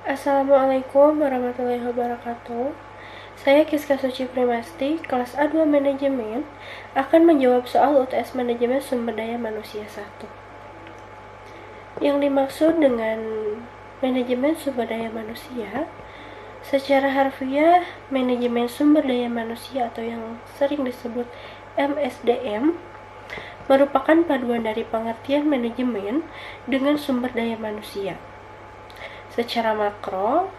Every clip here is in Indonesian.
Assalamualaikum warahmatullahi wabarakatuh. Saya Kiska Suci Primasti, kelas A2 Manajemen, akan menjawab soal UTS Manajemen Sumber Daya Manusia 1. Yang dimaksud dengan manajemen sumber daya manusia, secara harfiah, manajemen sumber daya manusia atau yang sering disebut MSDM merupakan paduan dari pengertian manajemen dengan sumber daya manusia. Secara makro,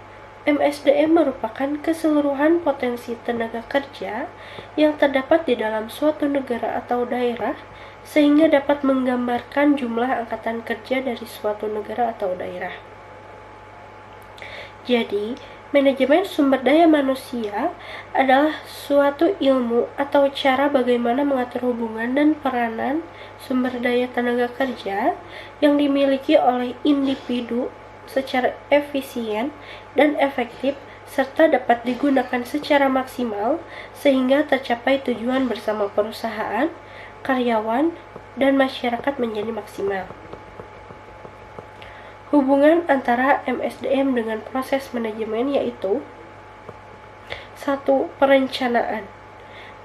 MSDM merupakan keseluruhan potensi tenaga kerja yang terdapat di dalam suatu negara atau daerah sehingga dapat menggambarkan jumlah angkatan kerja dari suatu negara atau daerah. Jadi, manajemen sumber daya manusia adalah suatu ilmu atau cara bagaimana mengatur hubungan dan peranan sumber daya tenaga kerja yang dimiliki oleh individu secara efisien dan efektif serta dapat digunakan secara maksimal sehingga tercapai tujuan bersama perusahaan, karyawan, dan masyarakat menjadi maksimal. Hubungan antara MSDM dengan proses manajemen yaitu 1. Perencanaan,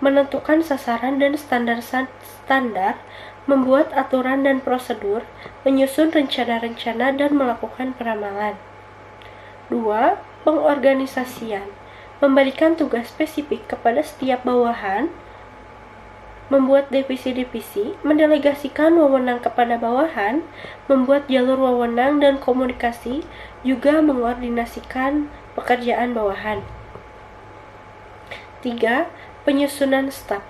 menentukan sasaran dan standar, membuat aturan dan prosedur, menyusun rencana-rencana dan melakukan peramalan. 2. Pengorganisasian, memberikan tugas spesifik kepada setiap bawahan, membuat divisi-divisi, mendelegasikan wewenang kepada bawahan, membuat jalur wewenang dan komunikasi, juga mengordinasikan pekerjaan bawahan. 3. Penyusunan staf,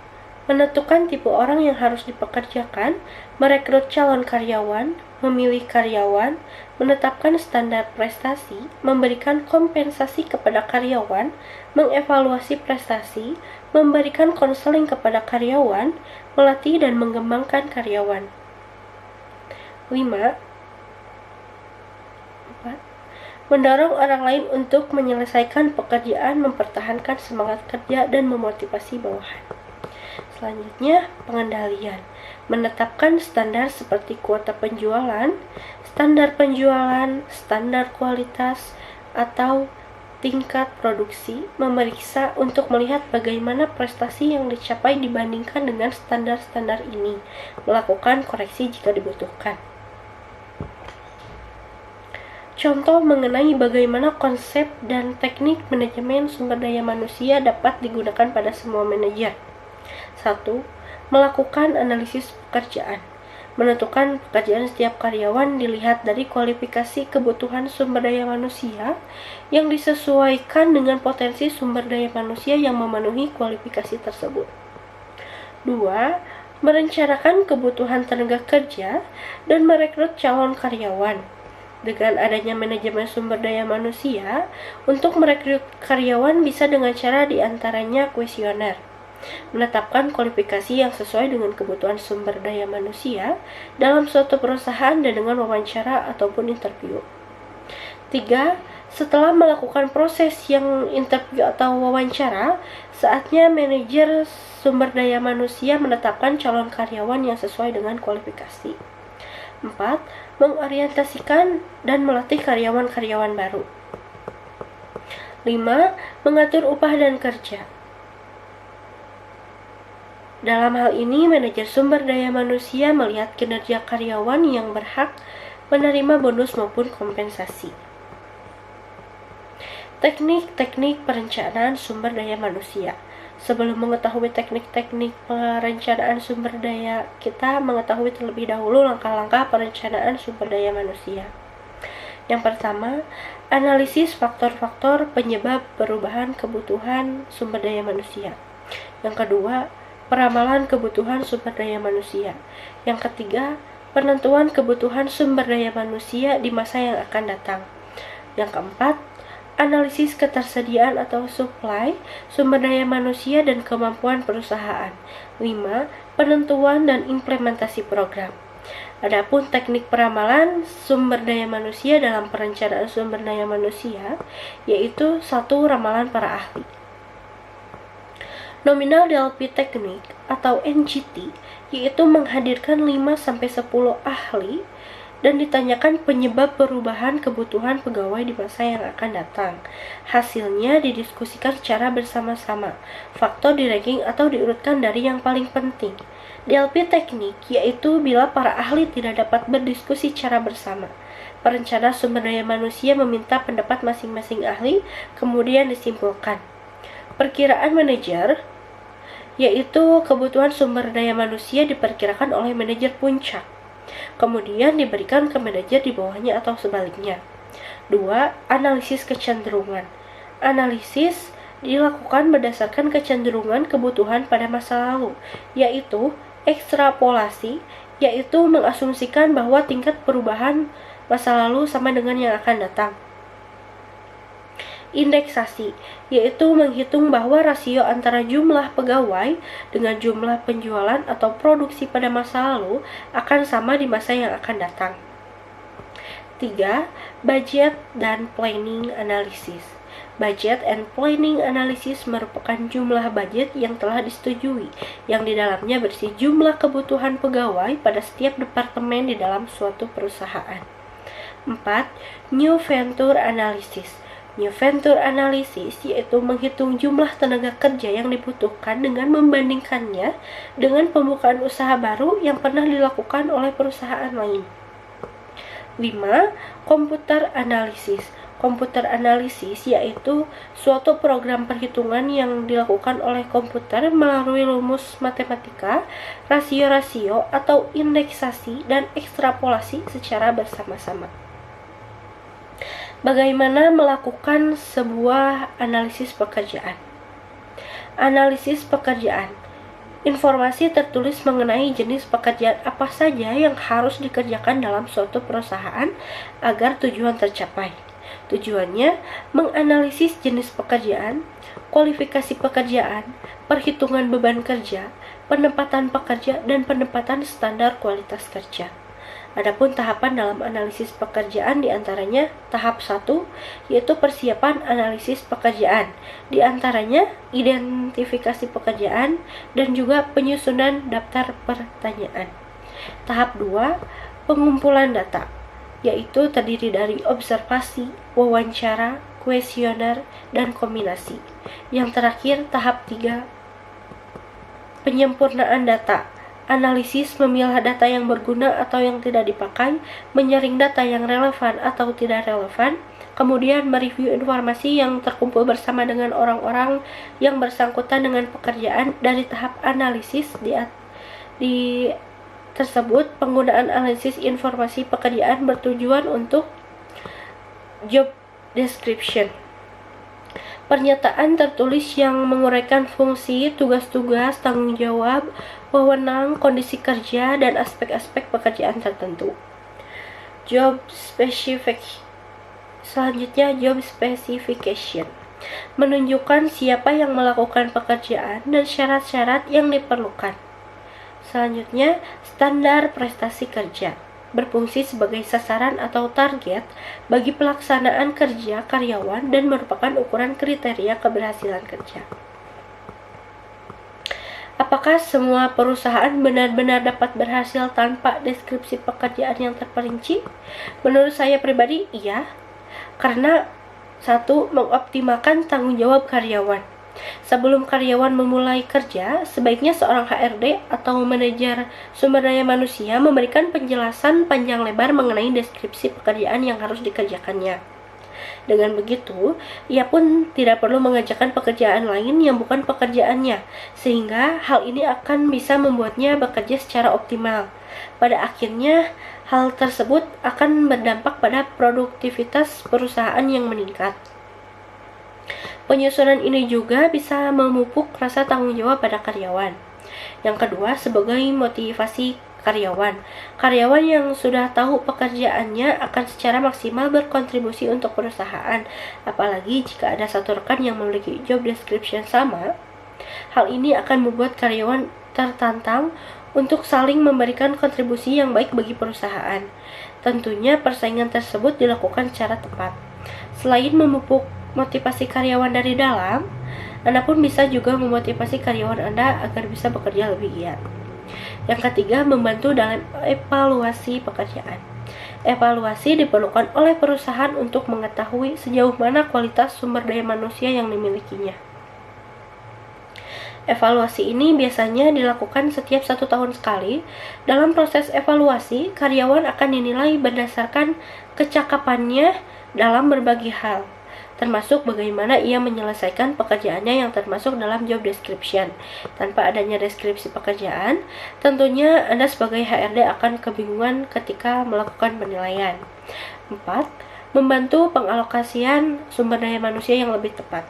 menentukan tipe orang yang harus dipekerjakan, merekrut calon karyawan, memilih karyawan, menetapkan standar prestasi, memberikan kompensasi kepada karyawan, mengevaluasi prestasi, memberikan konseling kepada karyawan, melatih dan mengembangkan karyawan. 5. Mendorong orang lain untuk menyelesaikan pekerjaan, mempertahankan semangat kerja, dan memotivasi bawahan. Selanjutnya, pengendalian, menetapkan standar seperti kuota penjualan, standar kualitas, atau tingkat produksi, memeriksa untuk melihat bagaimana prestasi yang dicapai dibandingkan dengan standar-standar ini, melakukan koreksi jika dibutuhkan. Contoh mengenai bagaimana konsep dan teknik manajemen sumber daya manusia dapat digunakan pada semua manajer. 1. Melakukan analisis pekerjaan. Menentukan pekerjaan setiap karyawan dilihat dari kualifikasi kebutuhan sumber daya manusia yang disesuaikan dengan potensi sumber daya manusia yang memenuhi kualifikasi tersebut. 2. Merencanakan kebutuhan tenaga kerja dan merekrut calon karyawan. Dengan adanya manajemen sumber daya manusia, untuk merekrut karyawan bisa dengan cara diantaranya kuesioner, menetapkan kualifikasi yang sesuai dengan kebutuhan sumber daya manusia dalam suatu perusahaan dan dengan wawancara ataupun interview. 3. Setelah melakukan proses yang interview atau wawancara, saatnya manajer sumber daya manusia menetapkan calon karyawan yang sesuai dengan kualifikasi. 4. Mengorientasikan dan melatih karyawan-karyawan baru. 5. Mengatur upah dan kerja. Dalam hal ini, manajer sumber daya manusia melihat kinerja karyawan yang berhak menerima bonus maupun kompensasi. Teknik-teknik perencanaan sumber daya manusia. Sebelum mengetahui teknik-teknik perencanaan sumber daya, kita mengetahui terlebih dahulu langkah-langkah perencanaan sumber daya manusia. Yang pertama, analisis faktor-faktor penyebab perubahan kebutuhan sumber daya manusia. Yang kedua, peramalan kebutuhan sumber daya manusia. Yang ketiga, penentuan kebutuhan sumber daya manusia di masa yang akan datang. Yang keempat, analisis ketersediaan atau supply sumber daya manusia dan kemampuan perusahaan. 5. Penentuan dan implementasi program. Adapun teknik peramalan sumber daya manusia dalam perencanaan sumber daya manusia yaitu 1. Ramalan para ahli. Nominal Delphi Technique atau NGT yaitu menghadirkan 5-10 ahli dan ditanyakan penyebab perubahan kebutuhan pegawai di masa yang akan datang. Hasilnya didiskusikan secara bersama-sama. Faktor di-ranking atau diurutkan dari yang paling penting. DLP teknik yaitu bila para ahli tidak dapat berdiskusi secara bersama. Perencana sumber daya manusia meminta pendapat masing-masing ahli, kemudian disimpulkan. Perkiraan manajer yaitu kebutuhan sumber daya manusia diperkirakan oleh manajer puncak, kemudian diberikan ke manajer di bawahnya atau sebaliknya. 2. Analisis kecenderungan. Analisis dilakukan berdasarkan kecenderungan kebutuhan pada masa lalu, yaitu ekstrapolasi, yaitu mengasumsikan bahwa tingkat perubahan masa lalu sama dengan yang akan datang. Indeksasi, yaitu menghitung bahwa rasio antara jumlah pegawai dengan jumlah penjualan atau produksi pada masa lalu akan sama di masa yang akan datang. 3. Budget dan planning analysis. Budget and planning analysis merupakan jumlah budget yang telah disetujui, yang di dalamnya berisi jumlah kebutuhan pegawai pada setiap departemen di dalam suatu perusahaan. 4. New venture analysis. New venture analysis yaitu menghitung jumlah tenaga kerja yang dibutuhkan dengan membandingkannya dengan pembukaan usaha baru yang pernah dilakukan oleh perusahaan lain. 5. Computer analysis. Computer analysis yaitu suatu program perhitungan yang dilakukan oleh komputer melalui rumus matematika, rasio-rasio atau indeksasi dan ekstrapolasi secara bersama-sama. Bagaimana melakukan sebuah analisis pekerjaan? Analisis pekerjaan. Informasi tertulis mengenai jenis pekerjaan apa saja yang harus dikerjakan dalam suatu perusahaan agar tujuan tercapai. Tujuannya menganalisis jenis pekerjaan, kualifikasi pekerjaan, perhitungan beban kerja, penempatan pekerja, dan penempatan standar kualitas kerja. Adapun tahapan dalam analisis pekerjaan diantaranya tahap 1, yaitu persiapan analisis pekerjaan, diantaranya identifikasi pekerjaan dan juga penyusunan daftar pertanyaan. Tahap 2, pengumpulan data, yaitu terdiri dari observasi, wawancara, kuesioner, dan kombinasi. Yang terakhir, tahap 3, penyempurnaan data. Analisis memilah data yang berguna atau yang tidak dipakai, menyaring data yang relevan atau tidak relevan, kemudian mereview informasi yang terkumpul bersama dengan orang-orang yang bersangkutan dengan pekerjaan dari tahap analisis di tersebut. Penggunaan analisis informasi pekerjaan bertujuan untuk job description. Pernyataan tertulis yang menguraikan fungsi, tugas-tugas, tanggung jawab, wewenang, kondisi kerja, dan aspek-aspek pekerjaan tertentu. Job specific. Selanjutnya, job specification. Menunjukkan siapa yang melakukan pekerjaan dan syarat-syarat yang diperlukan. Selanjutnya, standar prestasi kerja. Berfungsi sebagai sasaran atau target bagi pelaksanaan kerja karyawan dan merupakan ukuran kriteria keberhasilan kerja. Apakah semua perusahaan benar-benar dapat berhasil tanpa deskripsi pekerjaan yang terperinci? Menurut saya pribadi, iya. Karena 1. Mengoptimalkan tanggung jawab karyawan. Sebelum karyawan memulai kerja, sebaiknya seorang HRD atau manajer sumber daya manusia memberikan penjelasan panjang lebar mengenai deskripsi pekerjaan yang harus dikerjakannya. Dengan begitu, ia pun tidak perlu mengerjakan pekerjaan lain yang bukan pekerjaannya, sehingga hal ini akan bisa membuatnya bekerja secara optimal. Pada akhirnya, hal tersebut akan berdampak pada produktivitas perusahaan yang meningkat. Penyusunan ini juga bisa memupuk rasa tanggung jawab pada karyawan. Yang kedua, sebagai motivasi karyawan. Karyawan yang sudah tahu pekerjaannya akan secara maksimal berkontribusi untuk perusahaan. Apalagi jika ada satu rekan yang memiliki job description sama, hal ini akan membuat karyawan tertantang untuk saling memberikan kontribusi yang baik bagi perusahaan. Tentunya persaingan tersebut dilakukan secara tepat. Selain memupuk motivasi karyawan dari dalam, Anda pun bisa juga memotivasi karyawan Anda agar bisa bekerja lebih giat. Yang ketiga, membantu dalam evaluasi pekerjaan. Evaluasi diperlukan oleh perusahaan untuk mengetahui sejauh mana kualitas sumber daya manusia yang dimilikinya. Evaluasi ini biasanya dilakukan setiap 1 tahun sekali. Dalam proses evaluasi, karyawan akan dinilai berdasarkan kecakapannya dalam berbagai hal, termasuk bagaimana ia menyelesaikan pekerjaannya yang termasuk dalam job description. Tanpa adanya deskripsi pekerjaan, tentunya Anda sebagai HRD akan kebingungan ketika melakukan penilaian. 4. Membantu pengalokasian sumber daya manusia yang lebih tepat.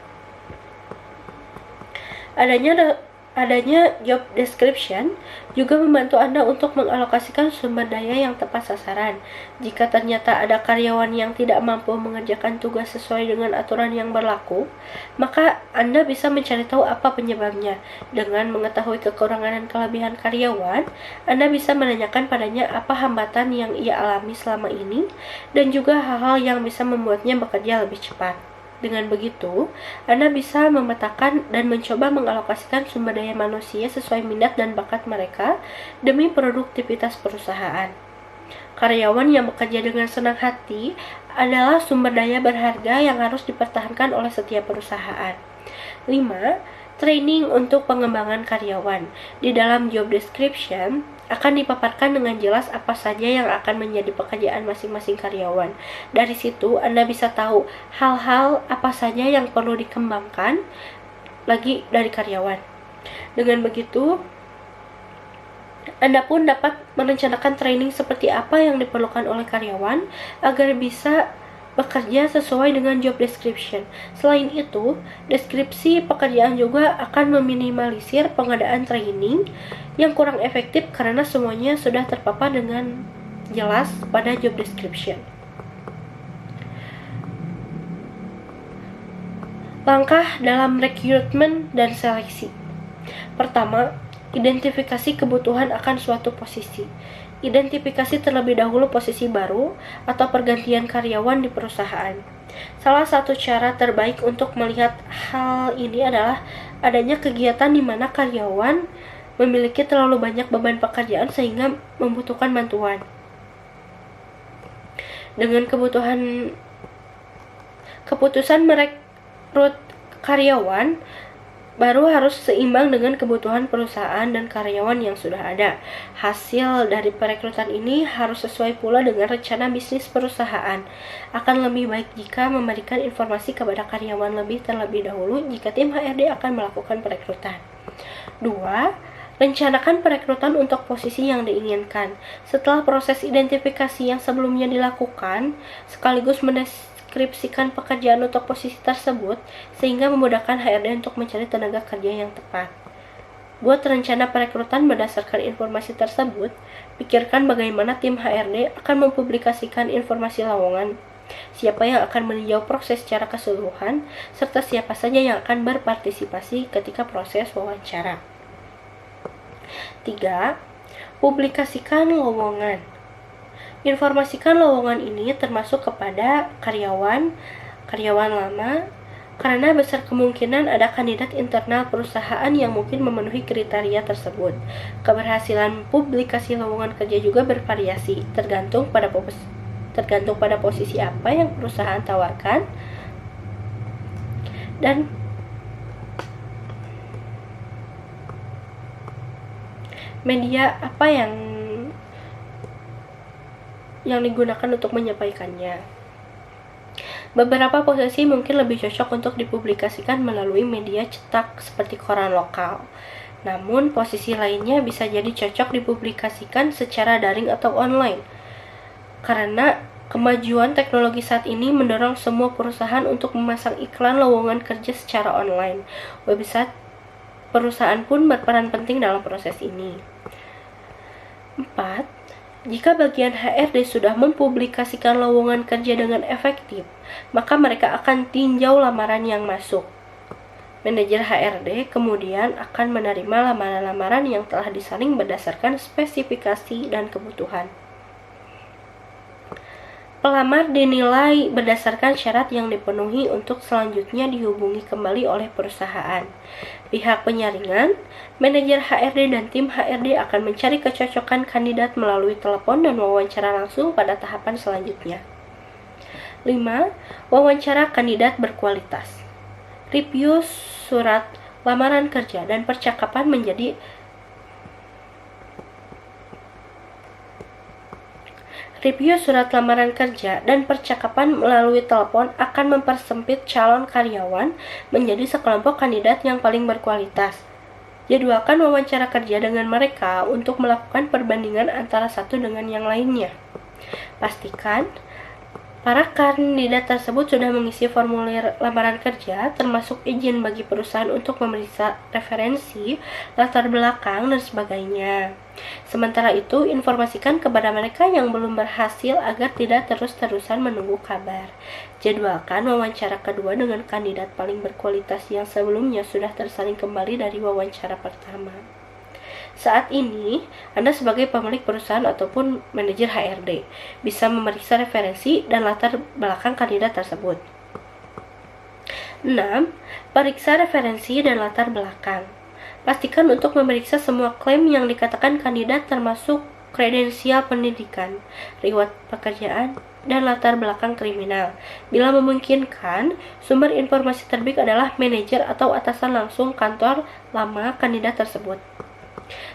Adanya job description juga membantu Anda untuk mengalokasikan sumber daya yang tepat sasaran. Jika ternyata ada karyawan yang tidak mampu mengerjakan tugas sesuai dengan aturan yang berlaku, maka Anda bisa mencari tahu apa penyebabnya. Dengan mengetahui kekurangan dan kelebihan karyawan, Anda bisa menanyakan padanya apa hambatan yang ia alami selama ini dan juga hal-hal yang bisa membuatnya bekerja lebih cepat. Dengan begitu, Anda bisa memetakan dan mencoba mengalokasikan sumber daya manusia sesuai minat dan bakat mereka demi produktivitas perusahaan. Karyawan yang bekerja dengan senang hati adalah sumber daya berharga yang harus dipertahankan oleh setiap perusahaan. 5. Training untuk pengembangan karyawan. Di dalam job description, akan dipaparkan dengan jelas apa saja yang akan menjadi pekerjaan masing-masing karyawan. Dari situ, Anda bisa tahu hal-hal apa saja yang perlu dikembangkan lagi dari karyawan. Dengan begitu, Anda pun dapat merencanakan training seperti apa yang diperlukan oleh karyawan agar bisa bekerja sesuai dengan job description. Selain itu, deskripsi pekerjaan juga akan meminimalisir pengadaan training yang kurang efektif karena semuanya sudah terpapar dengan jelas pada job description. Langkah dalam rekrutmen dan seleksi. Pertama, identifikasi kebutuhan akan suatu posisi. Identifikasi terlebih dahulu posisi baru atau pergantian karyawan di perusahaan. Salah satu cara terbaik untuk melihat hal ini adalah adanya kegiatan di mana karyawan memiliki terlalu banyak beban pekerjaan sehingga membutuhkan bantuan. Dengan keputusan merekrut karyawan baru harus seimbang dengan kebutuhan perusahaan dan karyawan yang sudah ada. Hasil dari perekrutan ini harus sesuai pula dengan rencana bisnis perusahaan. Akan lebih baik jika memberikan informasi kepada karyawan terlebih dahulu jika tim HRD akan melakukan perekrutan. 2. Rencanakan perekrutan untuk posisi yang diinginkan. Setelah proses identifikasi yang sebelumnya dilakukan, sekaligus deskripsikan pekerjaan untuk posisi tersebut sehingga memudahkan HRD untuk mencari tenaga kerja yang tepat. Buat rencana perekrutan berdasarkan informasi tersebut, pikirkan bagaimana tim HRD akan mempublikasikan informasi lowongan, siapa yang akan meninjau proses secara keseluruhan, serta siapa saja yang akan berpartisipasi ketika proses wawancara. 3. Publikasikan lowongan. Informasikan lowongan ini termasuk kepada karyawan lama, karena besar kemungkinan ada kandidat internal perusahaan yang mungkin memenuhi kriteria tersebut. Keberhasilan publikasi lowongan kerja juga bervariasi, tergantung pada posisi apa yang perusahaan tawarkan dan media apa yang digunakan untuk menyampaikannya. Beberapa posisi mungkin lebih cocok untuk dipublikasikan melalui media cetak seperti koran lokal. Namun, posisi lainnya bisa jadi cocok dipublikasikan secara daring atau online. Karena kemajuan teknologi saat ini mendorong semua perusahaan untuk memasang iklan lowongan kerja secara online. Website perusahaan pun berperan penting dalam proses ini. 4. Jika bagian HRD sudah mempublikasikan lowongan kerja dengan efektif, maka mereka akan tinjau lamaran yang masuk. Manajer HRD kemudian akan menerima lamaran-lamaran yang telah disaring berdasarkan spesifikasi dan kebutuhan. Pelamar dinilai berdasarkan syarat yang dipenuhi untuk selanjutnya dihubungi kembali oleh perusahaan. Pihak penyaringan, manajer HRD dan tim HRD akan mencari kecocokan kandidat melalui telepon dan wawancara langsung pada tahapan selanjutnya. 5. Wawancara kandidat berkualitas. Review surat lamaran kerja dan percakapan Review surat lamaran kerja dan percakapan melalui telepon akan mempersempit calon karyawan menjadi sekelompok kandidat yang paling berkualitas. Jadwalkan wawancara kerja dengan mereka untuk melakukan perbandingan antara satu dengan yang lainnya. Pastikan para kandidat tersebut sudah mengisi formulir lamaran kerja, termasuk izin bagi perusahaan untuk memeriksa referensi, latar belakang, dan sebagainya. Sementara itu, informasikan kepada mereka yang belum berhasil agar tidak terus-terusan menunggu kabar. Jadwalkan wawancara kedua dengan kandidat paling berkualitas yang sebelumnya sudah tersalin kembali dari wawancara pertama. Saat ini, Anda sebagai pemilik perusahaan ataupun manajer HRD bisa memeriksa referensi dan latar belakang kandidat tersebut. 6. Periksa referensi dan latar belakang. Pastikan untuk memeriksa semua klaim yang dikatakan kandidat termasuk kredensial pendidikan, riwayat pekerjaan, dan latar belakang kriminal. Bila memungkinkan, sumber informasi terbaik adalah manajer atau atasan langsung kantor lama kandidat tersebut.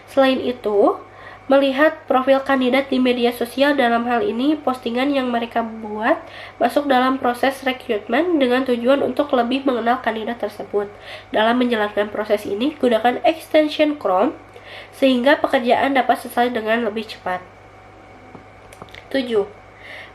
Selain itu, melihat profil kandidat di media sosial, dalam hal ini postingan yang mereka buat masuk dalam proses rekrutmen dengan tujuan untuk lebih mengenal kandidat tersebut. Dalam menjalankan proses ini, gunakan extension Chrome sehingga pekerjaan dapat selesai dengan lebih cepat. 7.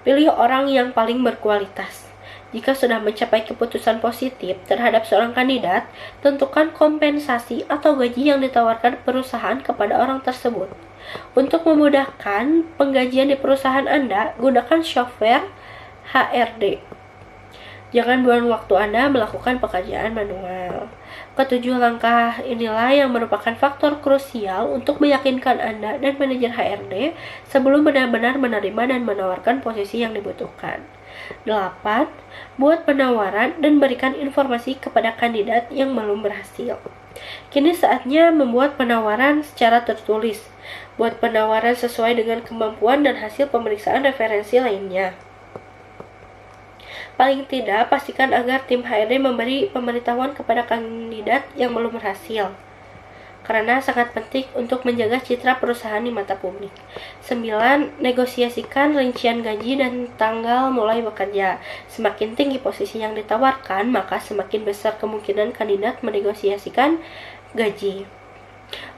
Pilih orang yang paling berkualitas. Jika sudah mencapai keputusan positif terhadap seorang kandidat, tentukan kompensasi atau gaji yang ditawarkan perusahaan kepada orang tersebut. Untuk memudahkan penggajian di perusahaan Anda, gunakan software HRD. Jangan buang waktu Anda melakukan pekerjaan manual. Ketujuh langkah inilah yang merupakan faktor krusial untuk meyakinkan Anda dan manajer HRD sebelum benar-benar menerima dan menawarkan posisi yang dibutuhkan. 8. Buat penawaran dan berikan informasi kepada kandidat yang belum berhasil. Kini saatnya membuat penawaran secara tertulis. Buat penawaran sesuai dengan kemampuan dan hasil pemeriksaan referensi lainnya. Paling tidak, pastikan agar tim HRD memberi pemberitahuan kepada kandidat yang belum berhasil, karena sangat penting untuk menjaga citra perusahaan di mata publik. 9. Negosiasikan rincian gaji dan tanggal mulai bekerja. Semakin tinggi posisi yang ditawarkan, maka semakin besar kemungkinan kandidat menegosiasikan gaji,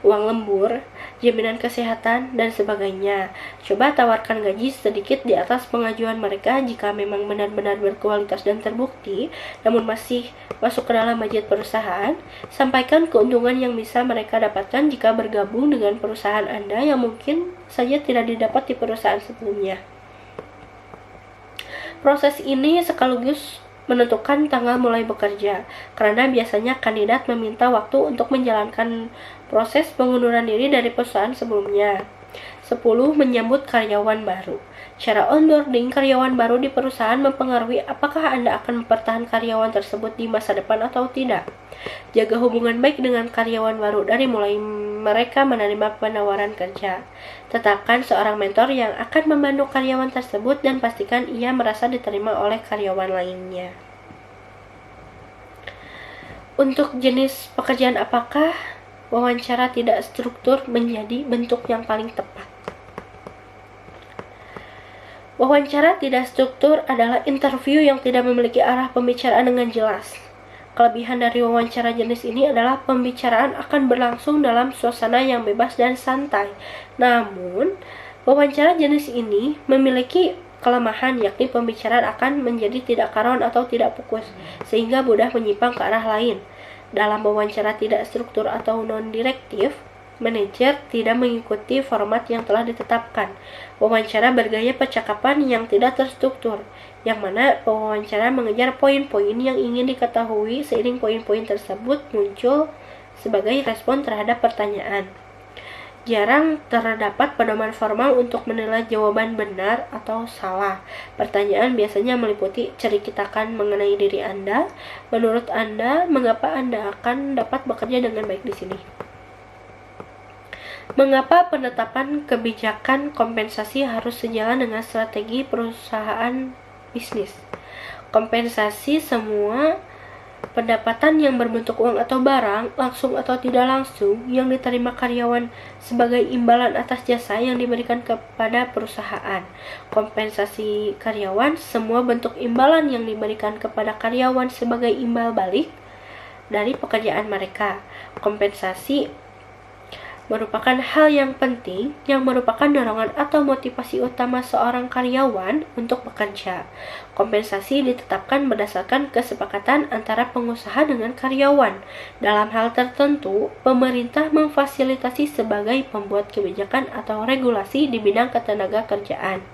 uang lembur, jaminan kesehatan, dan sebagainya. Coba tawarkan gaji sedikit di atas pengajuan mereka jika memang benar-benar berkualitas dan terbukti, namun masih masuk ke dalam budget perusahaan. Sampaikan keuntungan yang bisa mereka dapatkan jika bergabung dengan perusahaan Anda yang mungkin saja tidak didapat di perusahaan sebelumnya. Proses ini sekaligus menentukan tanggal mulai bekerja, karena biasanya kandidat meminta waktu untuk menjalankan proses pengunduran diri dari perusahaan sebelumnya. 10. Menyambut karyawan baru. Cara onboarding karyawan baru di perusahaan mempengaruhi apakah Anda akan mempertahankan karyawan tersebut di masa depan atau tidak. Jaga hubungan baik dengan karyawan baru dari mulai mereka menerima penawaran kerja. Tetapkan seorang mentor yang akan membantu karyawan tersebut dan pastikan ia merasa diterima oleh karyawan lainnya. Untuk jenis pekerjaan apakah wawancara tidak struktur menjadi bentuk yang paling tepat? Wawancara tidak struktur adalah interview yang tidak memiliki arah pembicaraan dengan jelas. Kelebihan dari wawancara jenis ini adalah pembicaraan akan berlangsung dalam suasana yang bebas dan santai. Namun, wawancara jenis ini memiliki kelemahan, yakni pembicaraan akan menjadi tidak karuan atau tidak fokus, sehingga mudah menyimpang ke arah lain. Dalam wawancara tidak struktur atau non-direktif, manajer tidak mengikuti format yang telah ditetapkan. Wawancara bergaya percakapan yang tidak terstruktur, yang mana pewawancara mengejar poin-poin yang ingin diketahui seiring poin-poin tersebut muncul sebagai respon terhadap pertanyaan. Jarang terdapat pedoman formal untuk menilai jawaban benar atau salah. Pertanyaan biasanya meliputi ceritakan mengenai diri Anda. Menurut Anda, mengapa Anda akan dapat bekerja dengan baik di sini? Mengapa penetapan kebijakan kompensasi harus sejalan dengan strategi perusahaan bisnis? Kompensasi semua pendapatan yang berbentuk uang atau barang, langsung atau tidak langsung, yang diterima karyawan sebagai imbalan atas jasa yang diberikan kepada perusahaan. Kompensasi karyawan, semua bentuk imbalan yang diberikan kepada karyawan sebagai imbal balik dari pekerjaan mereka. Kompensasi merupakan hal yang penting yang merupakan dorongan atau motivasi utama seorang karyawan untuk bekerja. Kompensasi ditetapkan berdasarkan kesepakatan antara pengusaha dengan karyawan. Dalam hal tertentu, pemerintah memfasilitasi sebagai pembuat kebijakan atau regulasi di bidang ketenaga kerjaan.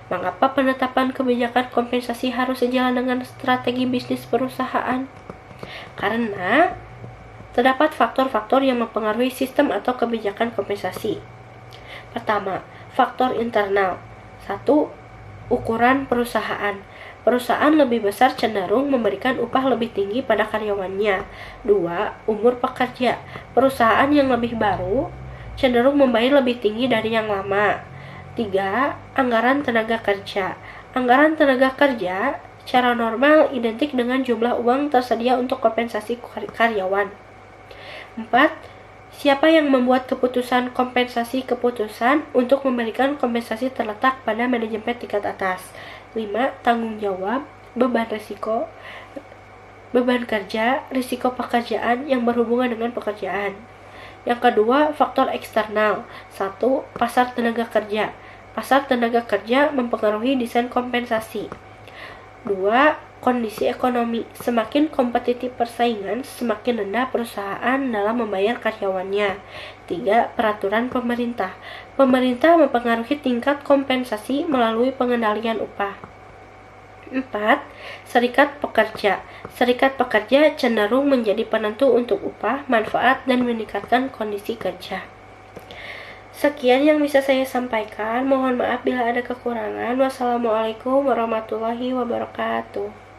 Mengapa penetapan kebijakan kompensasi harus sejalan dengan strategi bisnis perusahaan? Karena terdapat faktor-faktor yang mempengaruhi sistem atau kebijakan kompensasi. Pertama, faktor internal. 1. Ukuran perusahaan. Perusahaan lebih besar cenderung memberikan upah lebih tinggi pada karyawannya. 2. Umur pekerja. Perusahaan yang lebih baru cenderung membayar lebih tinggi dari yang lama. 3. Anggaran tenaga kerja. Anggaran tenaga kerja secara normal identik dengan jumlah uang tersedia untuk kompensasi karyawan. 4. Siapa yang membuat keputusan kompensasi? Keputusan untuk memberikan kompensasi terletak pada manajemen tingkat atas. 5. Tanggung jawab, beban risiko, beban kerja, risiko pekerjaan yang berhubungan dengan pekerjaan. Yang kedua, faktor eksternal. 1. Pasar tenaga kerja. Pasar tenaga kerja mempengaruhi desain kompensasi. 2. Kondisi ekonomi. Semakin kompetitif persaingan, semakin rendah perusahaan dalam membayar karyawannya. 3. Peraturan pemerintah. Pemerintah mempengaruhi tingkat kompensasi melalui pengendalian upah. 4. Serikat pekerja. Serikat pekerja cenderung menjadi penentu untuk upah, manfaat, dan meningkatkan kondisi kerja. Sekian yang bisa saya sampaikan. Mohon maaf bila ada kekurangan. Wassalamualaikum warahmatullahi wabarakatuh.